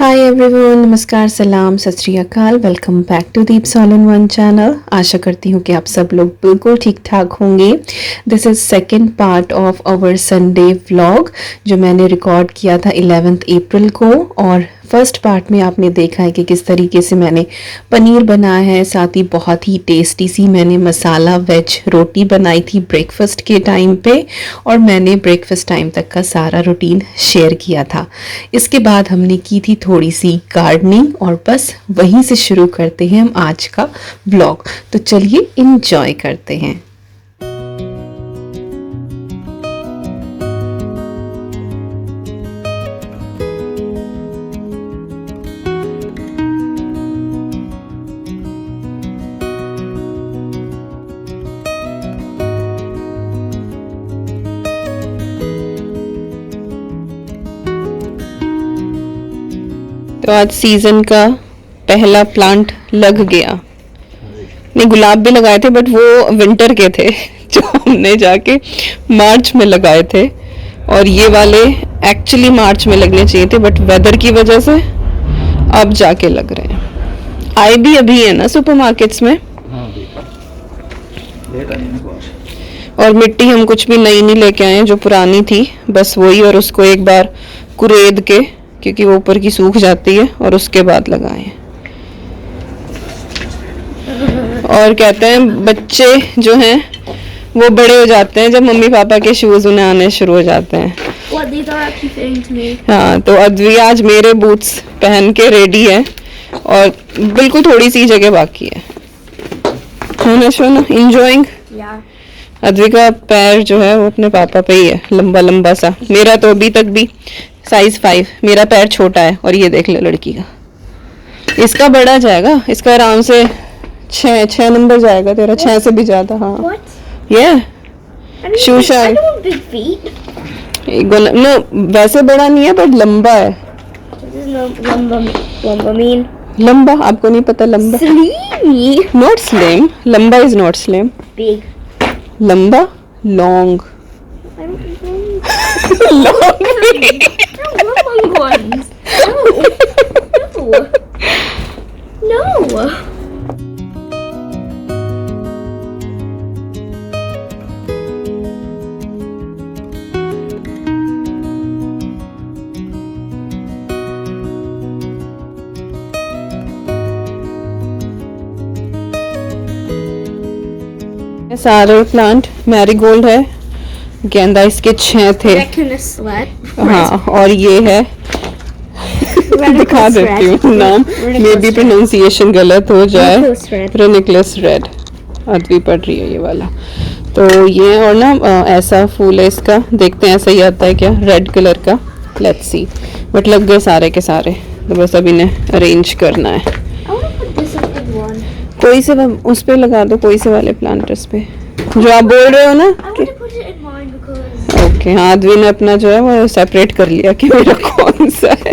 Hi everyone, नमस्कार, सलाम, सत श्री अकाल। Welcome back to Deeps all in one channel. आशा करती हूँ कि आप सब लोग बिल्कुल ठीक ठाक होंगे। This is second part of our Sunday vlog जो मैंने रिकॉर्ड किया था 11 अप्रैल को। और फर्स्ट पार्ट में आपने देखा है कि किस तरीके से मैंने पनीर बनाया है, साथ ही बहुत ही टेस्टी सी मैंने मसाला वेज रोटी बनाई थी ब्रेकफास्ट के टाइम पे। और मैंने ब्रेकफास्ट टाइम तक का सारा रूटीन शेयर किया था। इसके बाद हमने की थी थोड़ी सी गार्डनिंग और बस वहीं से शुरू करते हैं हम आज का ब्लॉग। तो चलिए इंजॉय करते हैं। तो आज सीजन का पहला प्लांट लग गया। नहीं, गुलाब भी लगाए थे बट वो विंटर के थे जो हमने जाके मार्च में लगाए थे। और ये वाले एक्चुअली मार्च में लगने चाहिए थे बट वेदर की वजह से अब जाके लग रहे हैं। आए भी अभी है ना सुपरमार्केट्स में। और मिट्टी हम कुछ भी नई नहीं लेके आए, जो पुरानी थी बस वही, और उसको एक बार कुरेद के, क्योंकि वो ऊपर की सूख जाती है, और उसके बाद लगाए। और कहते हैं बच्चे जो हैं वो बड़े हो जाते हैं जब मम्मी पापा के शूज उन्हें आने शुरू हो जाते हैं। हाँ, तो अद्वी आज मेरे बूट्स पहन के रेडी है और बिल्कुल थोड़ी सी जगह बाकी है ना शोना? इंजॉइंग। अद्वी का पैर जो है वो अपने पापा पे ही है, लंबा लंबा सा। मेरा तो अभी तक भी साइज 5, मेरा पैर छोटा है। और ये देख ले लड़की का, इसका बड़ा जाएगा, इसका आराम से 6 नंबर जाएगा, तेरा 6 से भी ज्यादा। हाँ ये शूशा नो, वैसे बड़ा नहीं है बट लंबा है। लंबा आपको नहीं पता? लंबा नॉट स्लिम, लंबा इज नॉट स्लिम। लंबा लॉन्ग long ones. No. सारे प्लांट मैरीगोल्ड है, गेंदा इसके 6 थे। हाँ, और ये है दिखा देती हूँ नाम, मे बी प्रोनाउंसिएशन गलत हो जाए। रेनिकलस रेड अद्वी पढ़ रही है ये वाला। तो ये और ना ऐसा फूल है इसका, देखते हैं ऐसा ही आता है क्या, रेड कलर का। Let's see. बट लग गए सारे के सारे, तो बस अब इन्हें अरेंज करना है। कोई से उस पे लगा दो, कोई से वाले प्लांटर्स पे जो आप बोल रहे हो ना। ओके, हाँ, अद्वी ने अपना जो है वो सेपरेट कर लिया कि मेरा कौन सा है।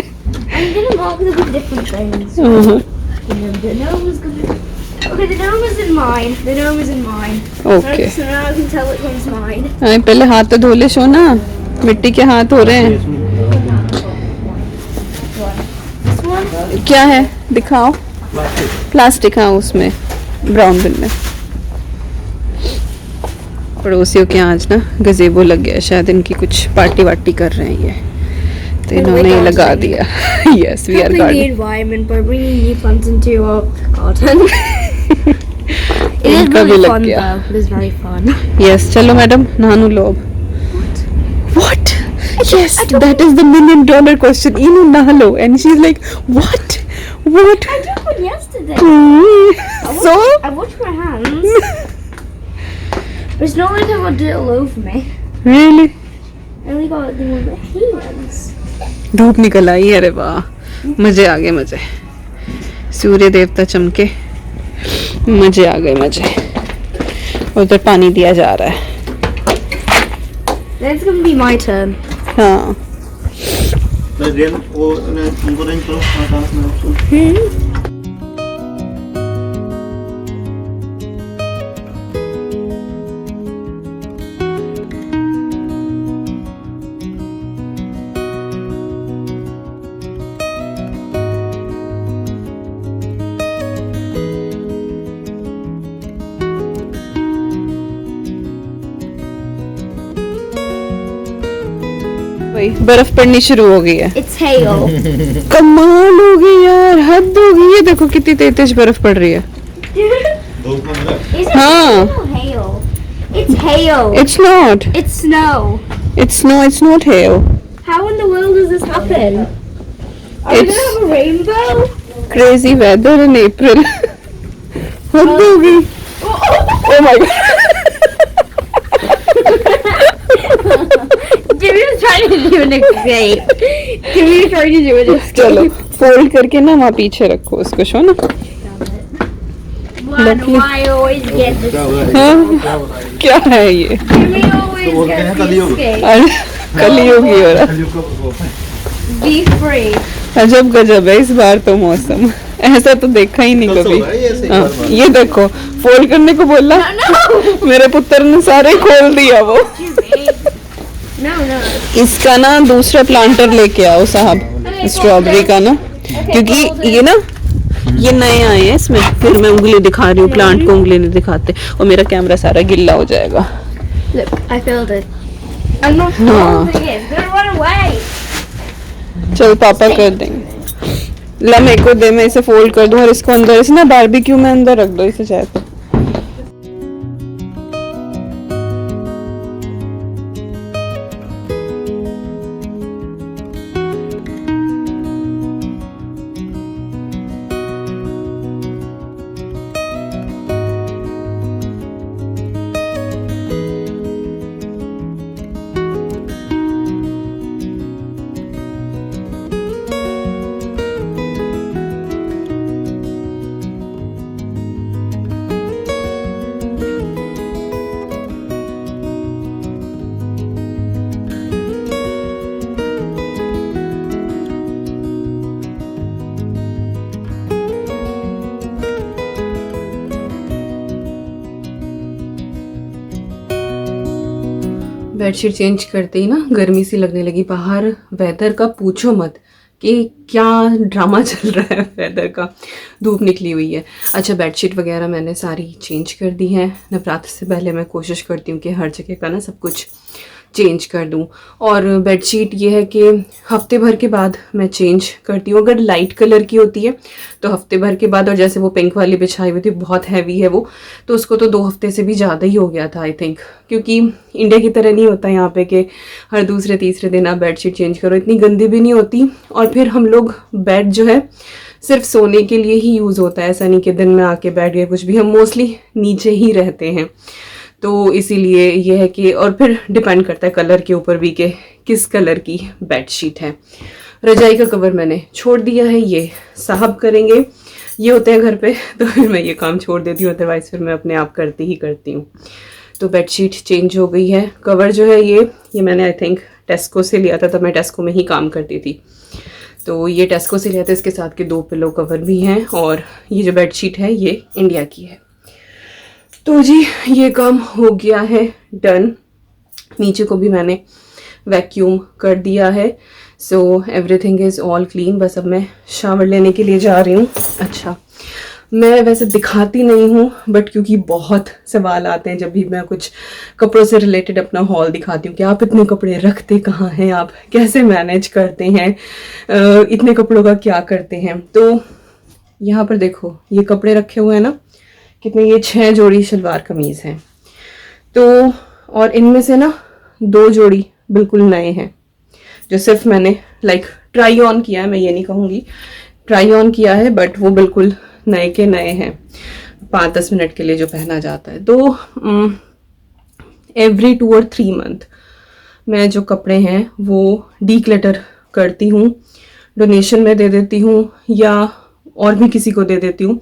ओके, पहले हाथ तो धो ले शोना, मिट्टी के हाथ हो रहे हैं। क्या है दिखाओ? प्लास्टिक। हाँ, उसमें ब्राउन बिन में। पड़ोसियों के आज ना गज़ेबो लग गया, शायद इनकी कुछ पार्टी वार्टी कर रहे हैं ये, तो इन्होंने ये लगा दिया। Yes, we are gardening. इनका भी लग गया। यस, चलो मैडम नहानू लो। What? Yes, that is the $1 million question. इन्हों नहा लो and she is like what? What? I did one yesterday. So? I washed my hands. But it's not like I got it all over me. Really? I only got it on my hands. धूप निकल आई, अरे वाह, मजे आ गए मजे। सूर्य देवता चमके, मजे आ गए मजे। उधर पानी दिया जा रहा है। Then it's gonna be my turn. हाँ, भाई बर्फ पड़नी शुरू हो गई है। It's hail. कमाल हो गई यार, हद हो गई है। देखो कितनी तेज बर्फ पड़ रही है। Is it हाँ। rain or hail? It's hail. It's not. It's snow. It's no. It's not hail. How in the world does this happen? Are we It's- gonna have a rainbow? Crazy weather in April. हद हो गई। Oh my god. Jimmy was trying to do an escape. Jimmy was trying to do an escape. चलो fold करके ना वहाँ पीछे रखो उसको, शो ना। Why do I always get this? हाँ? क्या है ये? Jimmy always gets the escape. अरे कलयुग ही हो रहा। Be free. अजब गजब है इस बार तो मौसम, ऐसा तो देखा ही नहीं कभी। हाँ, ये देखो फोल्ड करने को बोला, No. मेरे पुत्र ने सारे खोल दिया वो। Jimmy. No. इसका ना दूसरा प्लांटर लेके आओ साहब, स्ट्रॉबेरी का ना, क्योंकि ये ना ये नए आए हैं इसमें। फिर मैं उंगली दिखा रही हूँ, प्लांट को उंगली नहीं दिखाते और मेरा कैमरा सारा गिल्ला हो जाएगा। Look, I filled it. I'm not हाँ। holding it. It's gonna run away. चल पापा कर देंगे। ला मेरे को दे, मैं इसे फोल्ड कर दूं और इसको अंदर से ना बारबेक्यू में अंदर रख दो इसे चाहे तो। बेडशीट चेंज करते ही ना गर्मी सी लगने लगी। बाहर वेदर का पूछो मत कि क्या ड्रामा चल रहा है वेदर का, धूप निकली हुई है। अच्छा बेडशीट वगैरह मैंने सारी चेंज कर दी है। नवरात्र से पहले मैं कोशिश करती हूँ कि हर जगह का ना सब कुछ चेंज कर दूँ। और बेडशीट ये है कि हफ्ते भर के बाद मैं चेंज करती हूँ। अगर लाइट कलर की होती है तो हफ्ते भर के बाद, और जैसे वो पिंक वाली बिछाई हुई थी बहुत हैवी है वो, तो उसको तो 2 हफ्ते से भी ज़्यादा ही हो गया था आई थिंक। क्योंकि इंडिया की तरह नहीं होता यहाँ पे कि हर दूसरे तीसरे दिन आप बेडशीट चेंज करो, इतनी गंदी भी नहीं होती। और फिर हम लोग बेड जो है सिर्फ सोने के लिए ही यूज़ होता है, ऐसा नहीं कि दिन में आके बैठ गए कुछ भी। हम मोस्टली नीचे ही रहते हैं, तो इसीलिए ये है कि, और फिर डिपेंड करता है कलर के ऊपर भी कि किस कलर की बेडशीट है। रजाई का कवर मैंने छोड़ दिया है, ये साहब करेंगे, ये होते हैं घर पे, तो फिर मैं ये काम छोड़ देती हूँ, अदरवाइज़ फिर मैं अपने आप करती हूँ। तो बेडशीट चेंज हो गई है। कवर जो है ये मैंने आई थिंक टेस्को से लिया था, तब मैं टेस्को में ही काम करती थी, तो ये टेस्को से लिया था। इसके साथ के 2 पिलो कवर भी हैं, और ये जो बेडशीट है ये इंडिया की है। तो जी ये काम हो गया है डन। नीचे को भी मैंने वैक्यूम कर दिया है, so everything is all clean. बस अब मैं शावर लेने के लिए जा रही हूँ। अच्छा मैं वैसे दिखाती नहीं हूँ, बट क्योंकि बहुत सवाल आते हैं जब भी मैं कुछ कपड़ों से रिलेटेड अपना हॉल दिखाती हूँ कि आप इतने कपड़े रखते कहाँ हैं, आप कैसे मैनेज करते हैं, इतने कपड़ों का क्या करते हैं। तो यहाँ पर देखो ये कपड़े रखे हुए हैं ना, कितने, ये 6 जोड़ी शलवार कमीज़ हैं। तो और इनमें से ना 2 जोड़ी बिल्कुल नए हैं, जो सिर्फ मैंने ट्राई ऑन किया है, मैं ये नहीं कहूँगी ट्राई ऑन किया है, बट वो बिल्कुल नए के नए हैं, 5-10 मिनट के लिए जो पहना जाता है। तो एवरी 2 और 3 मंथ मैं जो कपड़े हैं वो डीक्लटर करती हूँ, डोनेशन में दे देती हूँ या और भी किसी को दे देती हूँ।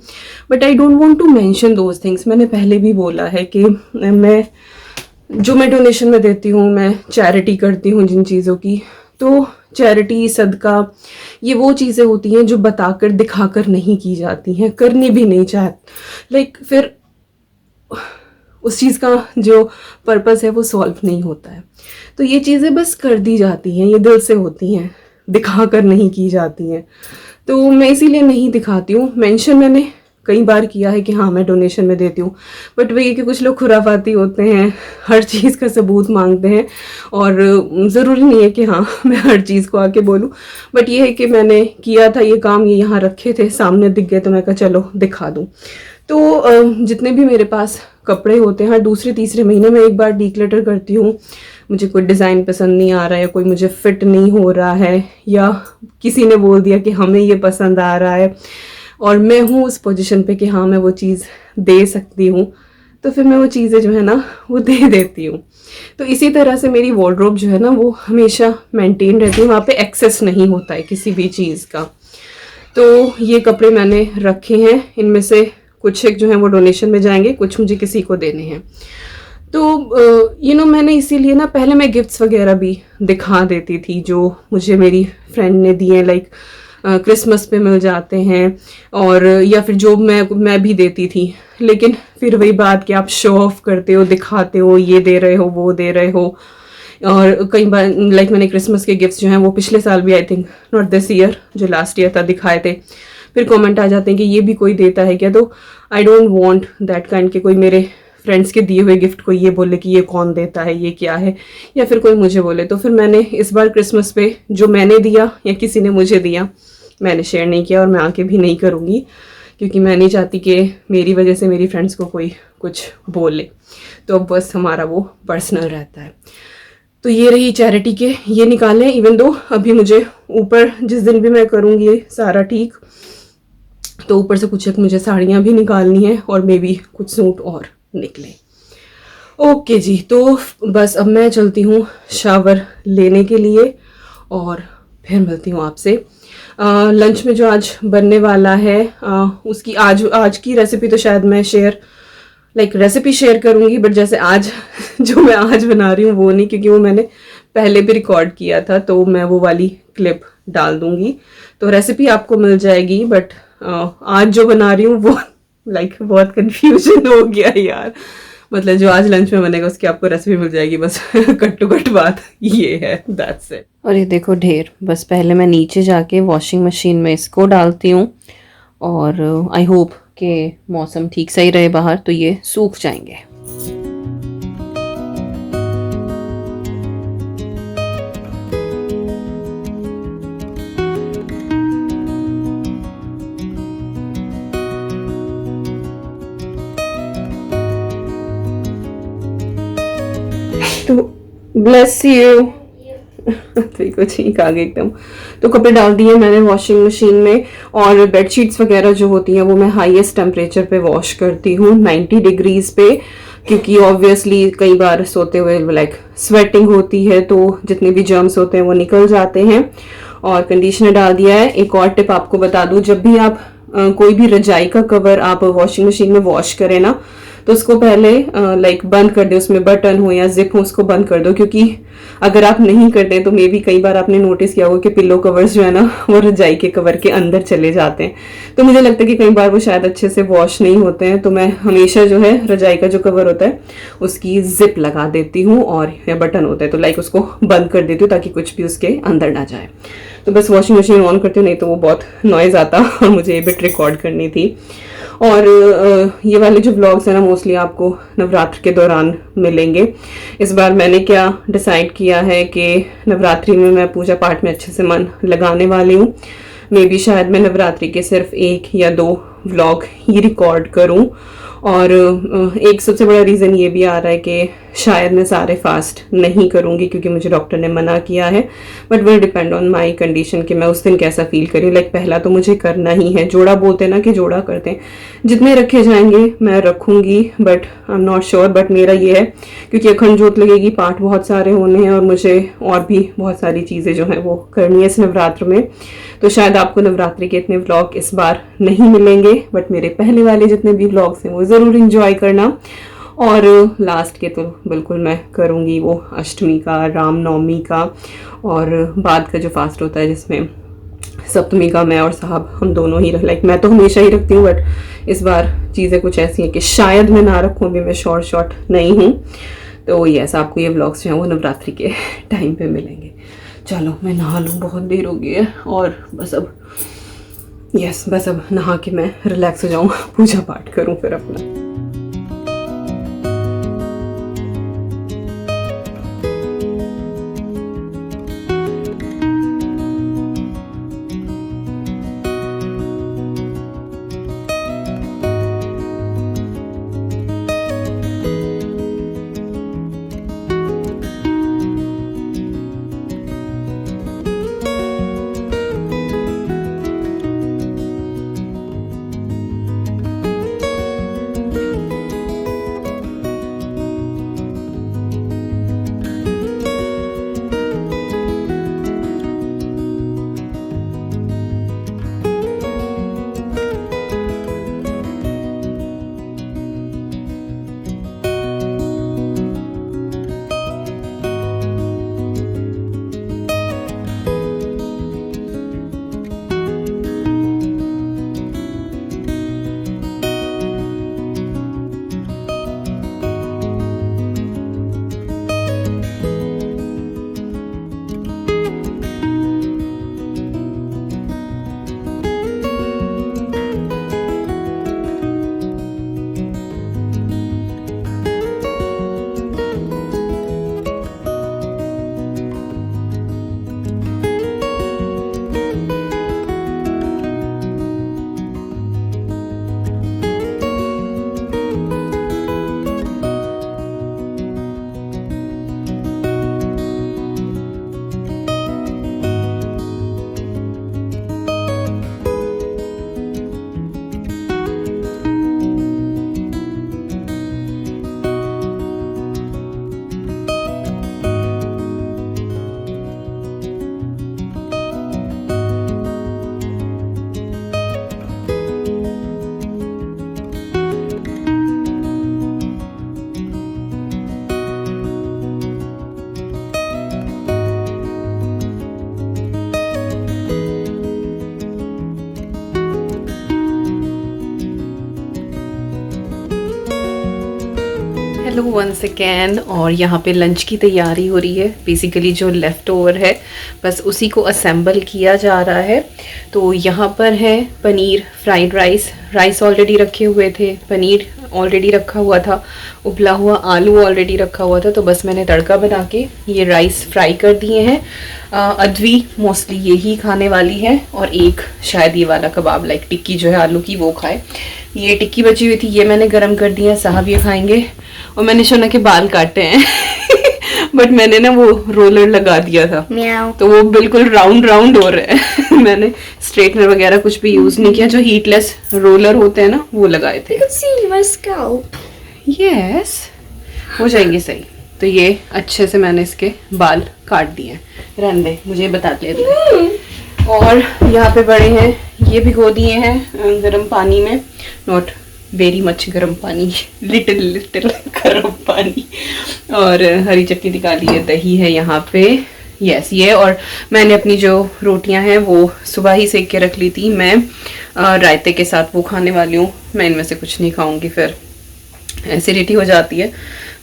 But I don't want to mention those things. मैंने पहले भी बोला है कि मैं डोनेशन में देती हूँ, मैं चैरिटी करती हूँ जिन चीज़ों की। तो चैरिटी, सदका, ये वो चीज़ें होती हैं जो बताकर दिखाकर नहीं की जाती हैं, करनी भी नहीं चाहती, फिर उस चीज़ का जो पर्पस है वो सॉल्व नहीं होता है। तो ये चीज़ें बस कर दी जाती हैं, ये दिल से होती हैं, दिखाकर नहीं की जाती हैं। तो मैं इसीलिए नहीं दिखाती हूँ। मेंशन मैंने कई बार किया है कि हाँ मैं डोनेशन में देती हूँ, बट वही कि कुछ लोग खुराफाती होते हैं, हर चीज़ का सबूत मांगते हैं, और ज़रूरी नहीं है कि हाँ मैं हर चीज़ को आके बोलूँ, बट ये है कि मैंने किया था ये काम, ये यहाँ रखे थे, सामने दिख गए तो मैं कहा चलो दिखा दूँ। तो जितने भी मेरे पास कपड़े होते हैं, हर दूसरे तीसरे महीने में एक बार डीक्लटर करती हूँ। मुझे कोई डिज़ाइन पसंद नहीं आ रहा है, कोई मुझे फिट नहीं हो रहा है, या किसी ने बोल दिया कि हमें ये पसंद आ रहा है और मैं हूँ उस पोजीशन पे कि हाँ मैं वो चीज़ दे सकती हूँ, तो फिर मैं वो चीज़ें जो है ना वो दे देती हूँ। तो इसी तरह से मेरी वार्डरोब जो है ना वो हमेशा मेंटेन रहती है, वहाँ पे एक्सेस नहीं होता है किसी भी चीज़ का। तो ये कपड़े मैंने रखे हैं, इनमें से कुछ एक जो है वो डोनेशन में जाएंगे, कुछ मुझे किसी को देने हैं। तो मैंने इसीलिए ना पहले मैं गिफ्ट्स वगैरह भी दिखा देती थी जो मुझे मेरी फ्रेंड ने दिए, लाइक क्रिसमस पे मिल जाते हैं, और या फिर जो मैं भी देती थी। लेकिन फिर वही बात कि आप शो ऑफ करते हो, दिखाते हो, ये दे रहे हो, वो दे रहे हो। और कई बार लाइक मैंने क्रिसमस के गिफ्ट्स जो हैं वो पिछले साल भी, I think not this year, जो लास्ट ईयर था, दिखाए थे। फिर कमेंट आ जाते हैं कि ये भी कोई देता है क्या। तो आई डोंट वांट दैट काइंड के कोई मेरे फ्रेंड्स के दिए हुए गिफ्ट को ये बोले कि ये कौन देता है, ये क्या है, या फिर कोई मुझे बोले। तो फिर मैंने इस बार क्रिसमस पे जो मैंने दिया या किसी ने मुझे दिया, मैंने शेयर नहीं किया, और मैं आके भी नहीं करूँगी, क्योंकि मैं नहीं चाहती कि मेरी वजह से मेरी फ्रेंड्स को कोई कुछ बोले। तो अब बस हमारा वो पर्सनल रहता है। तो ये रही चैरिटी के ये निकालें, इवन दो अभी मुझे ऊपर जिस दिन भी मैं करूँगी सारा ठीक, तो ऊपर से कुछ एक मुझे साड़ियाँ भी निकालनी है, और मे बी कुछ सूट और निकले। ओके जी, तो बस अब मैं चलती हूँ शावर लेने के लिए, और फिर मिलती हूँ आपसे। लंच में जो आज बनने वाला है उसकी आज की रेसिपी तो शायद मैं रेसिपी शेयर करूँगी, बट जैसे आज जो मैं आज बना रही हूँ वो नहीं, क्योंकि वो मैंने पहले भी रिकॉर्ड किया था, तो मैं वो वाली क्लिप डाल दूँगी, तो रेसिपी आपको मिल जाएगी। बट आज जो बना रही हूँ वो बहुत कंफ्यूजन हो गया यार, मतलब जो आज लंच में बनेगा उसकी आपको रेसिपी मिल जाएगी, बस कट टू कट बात ये है, दैट्स इट। और ये देखो ढेर, बस पहले मैं नीचे जाके वॉशिंग मशीन में इसको डालती हूँ, और आई होप कि मौसम ठीक सही रहे बाहर, तो ये सूख जाएंगे। तो ब्लेस यू। देखो ठीक आ गए एकदम। तो कपड़े डाल दिए मैंने वॉशिंग मशीन में, और बेडशीट्स वगैरह जो होती हैं वो मैं हाईएस्ट टेम्परेचर पे वॉश करती हूँ, 90 डिग्रीज पे, क्योंकि ऑब्वियसली कई बार सोते हुए स्वेटिंग होती है, तो जितने भी जर्म्स होते हैं वो निकल जाते हैं। और कंडीशनर डाल दिया है। एक और टिप आपको बता दूं, जब भी आप कोई भी रजाई का कवर आप वॉशिंग मशीन में वॉश करें ना, तो उसको पहले बंद कर दो, उसमें बटन हो या जिप हो उसको बंद कर दो, क्योंकि अगर आप नहीं करते तो मे बी कई बार आपने नोटिस किया होगा कि पिल्लो कवर्स जो है ना वो रजाई के कवर के अंदर चले जाते हैं। तो मुझे लगता है कि कई बार वो शायद अच्छे से वॉश नहीं होते हैं, तो मैं हमेशा जो है रजाई का जो कवर होता है उसकी जिप लगा देती हूँ, और या बटन होता है तो उसको बंद कर देती हूँ ताकि कुछ भी उसके अंदर ना जाए। तो बस वॉशिंग मशीन ऑन करती हूँ, नहीं तो वो बहुत नॉइज आता और मुझे ये बिट रिकॉर्ड करनी थी। और ये वाले जो व्लॉग्स हैं ना मोस्टली आपको नवरात्र के दौरान मिलेंगे। इस बार मैंने क्या डिसाइड किया है कि नवरात्रि में मैं पूजा पाठ में अच्छे से मन लगाने वाली हूँ। मे बी शायद मैं नवरात्रि के सिर्फ 1 या 2 व्लॉग ही रिकॉर्ड करूँ, और एक सबसे बड़ा रीज़न ये भी आ रहा है कि शायद मैं सारे फास्ट नहीं करूँगी, क्योंकि मुझे डॉक्टर ने मना किया है। But will depend on my condition कि मैं उस दिन कैसा फील करूँ। पहला तो मुझे करना ही है, जोड़ा बोलते हैं ना कि जोड़ा करते हैं, जितने रखे जाएंगे मैं रखूँगी, but I am not sure. But मेरा ये है क्योंकि अखंड जोत लगेगी, पाठ बहुत सारे होने हैं, और मुझे और भी बहुत सारी चीज़ें जो हैं वो करनी है इस नवरात्र में। तो शायद आपको नवरात्रि के इतने व्लॉग इस बार नहीं मिलेंगे, बट मेरे पहले वाले जितने भी व्लॉग्स हैं वो ज़रूर इंजॉय करना। और लास्ट के तो बिल्कुल मैं करूँगी वो अष्टमी का, रामनवमी का, और बाद का जो फास्ट होता है जिसमें सप्तमी का मैं और साहब हम दोनों ही मैं तो हमेशा ही रखती हूँ, बट इस बार चीज़ें कुछ ऐसी हैं कि शायद मैं ना रखूँ, अभी मैं शॉर्ट नहीं हूँ। तो यस, आपको ये व्लॉग्स जो हैं वो नवरात्रि के टाइम पे मिलेंगे। चलो मैं नहा लूँ, बहुत देर हो गई है, और बस अब यस बस अब नहा के मैं रिलैक्स हो जाऊँ, पूजा पाठ करूँ फिर अपना। हेलो वंस अगैन, और यहाँ पे लंच की तैयारी हो रही है। बेसिकली जो लेफ़्ट ओवर है बस उसी को असेंबल किया जा रहा है। तो यहाँ पर है पनीर फ्राइड राइस ऑलरेडी रखे हुए थे, पनीर ऑलरेडी रखा हुआ था, उबला हुआ आलू ऑलरेडी रखा हुआ था। तो बस मैंने तड़का बना के ये राइस फ्राई कर दिए हैं। अद्वी मोस्टली यही खाने वाली है, और एक शायद ये वाला कबाब लाइक टिक्की जो है आलू की वो खाए। ये टिक्की बची हुई थी, ये मैंने गरम कर दिया, साहब ये खाएंगे। और मैंने शोना के बाल काटे हैं बट मैंने ना वो रोलर लगा दिया था तो वो बिल्कुल राउंड हो रहे हैं मैंने स्ट्रेटनर वगैरह कुछ भी यूज नहीं किया, जो हीटलेस रोलर होते हैं ना वो लगाए थे। यस हो जाएंगे सही। तो ये अच्छे से मैंने इसके बाल काट दिए, रहने दे, मुझे बता ले। और यहाँ पे बड़े हैं, ये भिगो दिए हैं गर्म पानी में, नॉट वेरी मच गर्म पानी, लिटिल गर्म पानी। और हरी चटनी निकाली है, दही है यहाँ पे। यस ये, और मैंने अपनी जो रोटियां हैं वो सुबह ही सेक के रख ली थी। मैं रायते के साथ वो खाने वाली हूँ, मैं इनमें से कुछ नहीं खाऊंगी, फिर एसिडिटी हो जाती है।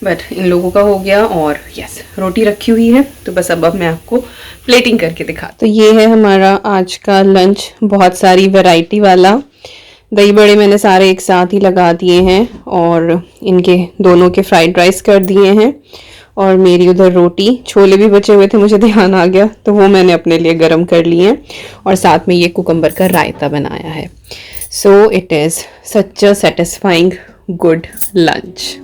बट इन लोगों का हो गया। और यस रोटी रखी हुई है, तो बस अब मैं आपको प्लेटिंग करके दिखा। तो ये है हमारा आज का लंच, बहुत सारी वैरायटी वाला। दही बड़े मैंने सारे एक साथ ही लगा दिए हैं, और इनके दोनों के फ्राइड राइस कर दिए हैं। और मेरी उधर रोटी, छोले भी बचे हुए थे, मुझे ध्यान आ गया तो वो मैंने अपने लिए गरम कर लिए हैं। और साथ में ये कुकम्बर का रायता बनाया है। So it is such a satisfying good lunch.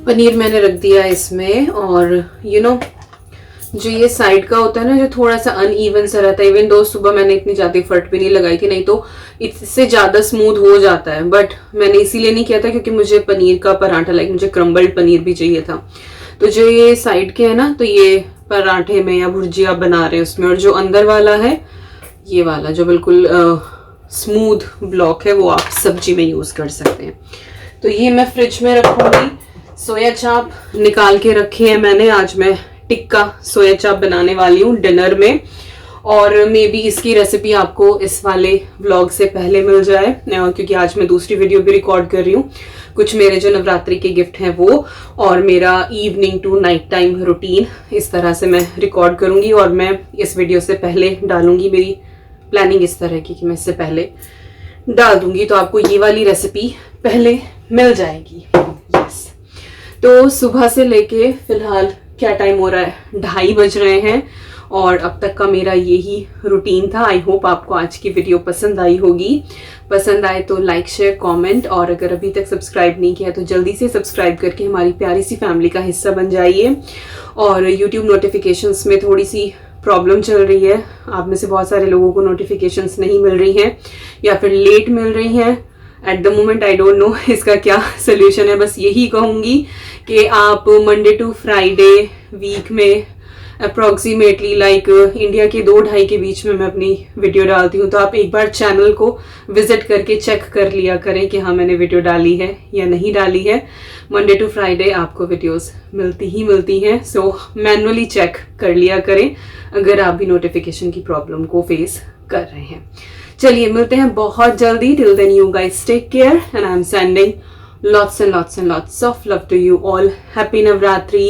Paneer मैंने रख दिया इसमें, और यू नो जो ये साइड का होता है ना, जो थोड़ा सा अनइवन सा रहता है, इवन दो सुबह मैंने इतनी ज्यादा फट भी नहीं लगाई थी, नहीं तो इससे ज्यादा स्मूथ हो जाता है। बट मैंने इसीलिए नहीं किया था क्योंकि मुझे पनीर का पराठा लाइक मुझे क्रम्बल्ड पनीर भी चाहिए था। तो जो ये साइड के है ना, तो ये पराठे में या भुर्जिया बना रहे हैं उसमें, और जो अंदर वाला है ये वाला जो बिल्कुल स्मूथ ब्लॉक है वो आप सब्जी में यूज कर सकते हैं। तो ये मैं फ्रिज में रखूंगी। सोया चाप निकाल के रखी है मैंने, आज मैं टिक्का सोया चाप बनाने वाली हूँ डिनर में, और मे बी इसकी रेसिपी आपको इस वाले व्लॉग से पहले मिल जाए, क्योंकि आज मैं दूसरी वीडियो भी रिकॉर्ड कर रही हूँ। कुछ मेरे जो नवरात्रि के गिफ्ट हैं वो, और मेरा evening to night time routine, इस तरह से मैं रिकॉर्ड करूँगी और मैं इस वीडियो से पहले डालूंगी। मेरी प्लानिंग इस तरह की कि मैं इससे पहले डाल दूंगी, तो आपको ये वाली रेसिपी पहले मिल जाएगी। यस, तो सुबह से लेके फिलहाल क्या टाइम हो रहा है, 2:30 बज रहे हैं, और अब तक का मेरा यही रूटीन था। आई होप आपको आज की वीडियो पसंद आई होगी। पसंद आए तो लाइक शेयर कमेंट, और अगर अभी तक सब्सक्राइब नहीं किया तो जल्दी से सब्सक्राइब करके हमारी प्यारी सी फैमिली का हिस्सा बन जाइए। और यूट्यूब नोटिफिकेशंस में थोड़ी सी प्रॉब्लम चल रही है, आप में से बहुत सारे लोगों को नोटिफिकेशंस नहीं मिल रही हैं या फिर लेट मिल रही हैं। At the moment I don't know इसका क्या सोल्यूशन है। बस यही कहूँगी कि आप मंडे टू फ्राइडे वीक में अप्रॉक्सीमेटली लाइक इंडिया के 2-2:30 के बीच में मैं अपनी वीडियो डालती हूँ, तो आप एक बार चैनल को विजिट करके चेक कर लिया करें कि हाँ मैंने वीडियो डाली है या नहीं डाली है। मंडे टू फ्राइडे आपको वीडियोस मिलती हैं, सो मैनुअली चेक कर लिया करें अगर आप भी नोटिफिकेशन की प्रॉब्लम को फेस कर रहे हैं। चलिए मिलते हैं बहुत जल्दी। Till then you guys take care and I am sending lots and lots and lots of love to you all. Happy Navratri,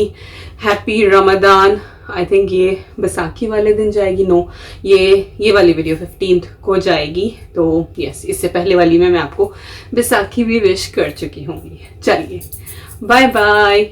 Happy Ramadan. I think ये बैसाखी वाले दिन जाएगी, नो ये वाली वीडियो 15th को जाएगी, तो यस इससे पहले वाली में मैं आपको बैसाखी भी विश कर चुकी होंगी। चलिए बाय बाय।